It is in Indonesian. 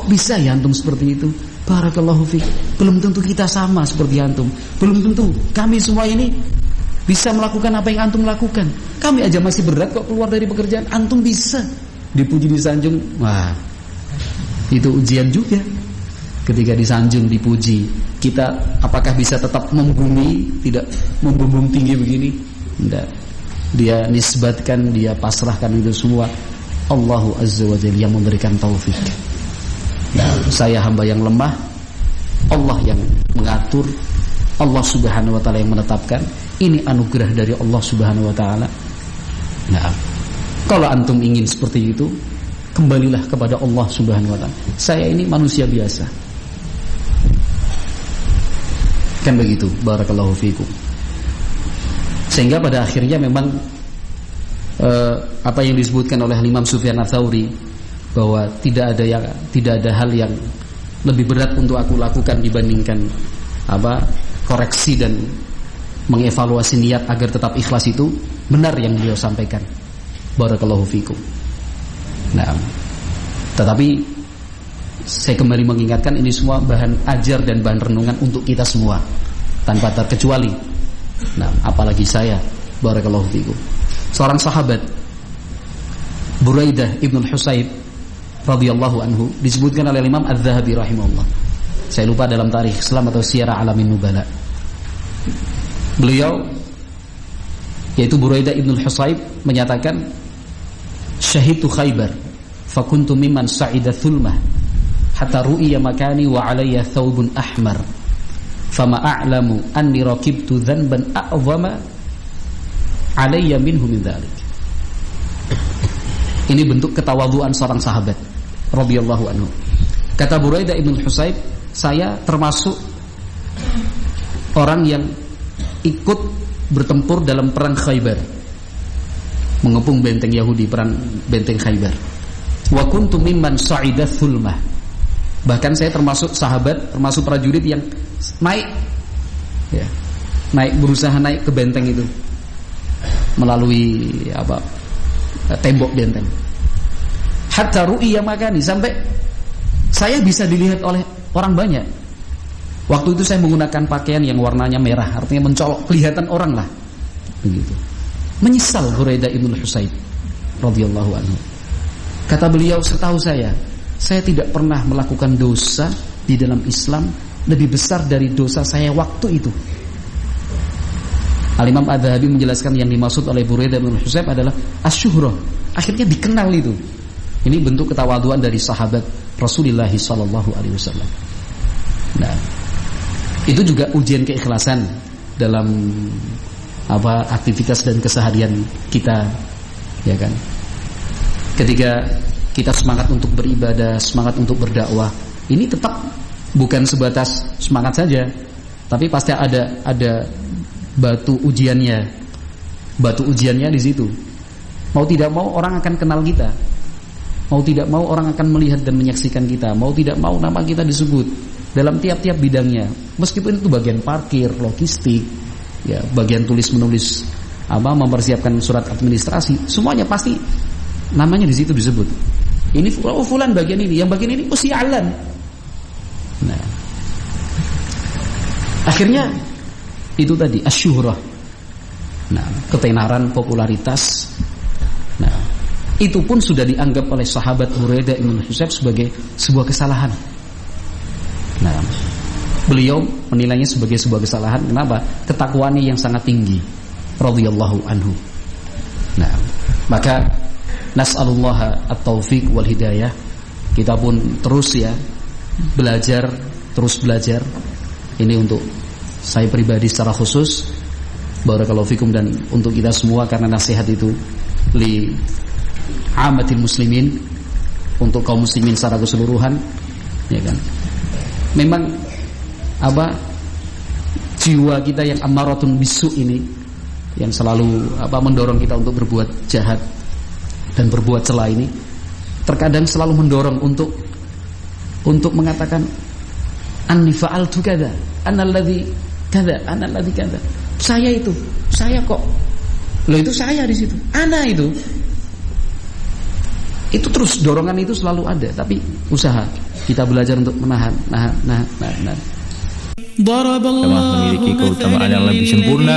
Kok bisa ya antum seperti itu? Barakallahu fiik. Belum tentu kita sama seperti antum. Belum tentu kami semua ini bisa melakukan apa yang antum lakukan. Kami aja masih berat kok keluar dari pekerjaan. Antum bisa dipuji disanjung. Wah, itu ujian juga. Ketika disanjung, dipuji, kita apakah bisa tetap membumi, tidak membumbung tinggi begini? Tidak. Dia nisbatkan, dia pasrahkan itu semua Allahu Azza wa Jalla yang memberikan taufik. Nah, saya hamba yang lemah, Allah yang mengatur, Allah Subhanahu wa taala yang menetapkan. Ini anugerah dari Allah Subhanahu wa taala. Nah, kalau antum ingin seperti itu, kembalilah kepada Allah Subhanahu wa taala. Saya ini manusia biasa. Kan begitu, barakallahu fiikum. Sehingga pada akhirnya memang apa yang disebutkan oleh Imam Sufyan Ats-Tsauri, bahwa tidak ada hal yang lebih berat untuk aku lakukan dibandingkan koreksi dan mengevaluasi niat agar tetap ikhlas, itu benar yang beliau sampaikan. Barakallahu fiikum. Nah, tetapi saya kembali mengingatkan, ini semua bahan ajar dan bahan renungan untuk kita semua tanpa terkecuali. Nah, apalagi saya, barakallahu fiikum. Seorang sahabat, Buraidah ibn al-Husayb radhiyallahu anhu, disebutkan oleh Imam Adz-Dzahabi rahimahullah. Saya lupa dalam tarikh Islam atau Syiar Alamin Nubala. Beliau, yaitu Buraidah ibn al-Husayb, menyatakan, "Syahidtu Khaybar, fakuntu mimman sa'ida thulmah, hatta ru'iya makani wa 'alayya thawbun ahmar, fama a'lamu anni rakibtu dhanban a'zama 'alayya minhu min dhalik." Ini bentuk ketawadhuan seorang sahabat radhiyallahu anhu. Kata Buraidah ibn Husayb, saya termasuk orang yang ikut bertempur dalam perang Khaybar, mengepung benteng Yahudi, perang benteng Khaybar. Wa kuntu mimman sa'ida thulmah. Bahkan saya termasuk sahabat, termasuk prajurit yang naik, ya, berusaha naik ke benteng itu melalui tembok benteng. Hatta ru'iya makani, sampai saya bisa dilihat oleh orang banyak. Waktu itu saya menggunakan pakaian yang warnanya merah, artinya mencolok, kelihatan orang lah. Begitu. Menyesal Buraidah ibn Husayb radhiyallahu anhu. Kata beliau, setahu saya tidak pernah melakukan dosa di dalam Islam lebih besar dari dosa saya waktu itu. Al-Imam Adz-Dzahabi menjelaskan yang dimaksud oleh Buraidah bin Husayb adalah asyuhrah. Akhirnya dikenal itu. Ini bentuk ketawaduan dari sahabat Rasulullah sallallahu alaihi wasallam. Nah, itu juga ujian keikhlasan dalam aktivitas dan keseharian kita, ya kan? Ketika kita semangat untuk beribadah, semangat untuk berdakwah, ini tetap bukan sebatas semangat saja, tapi pasti ada batu ujiannya. Batu ujiannya di situ. Mau tidak mau orang akan kenal kita. Mau tidak mau orang akan melihat dan menyaksikan kita. Mau tidak mau nama kita disebut dalam tiap-tiap bidangnya. Meskipun itu bagian parkir, logistik, ya, bagian tulis-menulis, mempersiapkan surat administrasi, semuanya pasti namanya di situ disebut. Ini fulan bagian ini, yang bagian ini sialan. Nah, akhirnya itu tadi asyuhrah. Nah, ketenaran, popularitas. Nah, itu pun sudah dianggap oleh sahabat Buraidah ibn Husayb sebagai sebuah kesalahan. Nah, beliau menilainya sebagai sebuah kesalahan. Kenapa? Ketakwaannya yang sangat tinggi, radhiyallahu anhu. Nah, maka nas'alullah at-taufiq wal hidayah. Kita pun terus terus belajar. Ini untuk saya pribadi secara khusus, barakallahu fikum, dan untuk kita semua, karena nasihat itu li amatil muslimin, untuk kaum muslimin secara keseluruhan, ya kan? Memang jiwa kita yang ammaratun bisu ini, yang selalu mendorong kita untuk berbuat jahat dan berbuat celah ini, terkadang selalu mendorong untuk mengatakan anni fa'altu kada, analladzi kada, analladzi kada. Saya kok. Loh, itu saya di situ. Ana itu terus dorongan itu selalu ada, tapi usaha. Kita belajar untuk menahan. Telah memiliki keutamaan yang lebih sempurna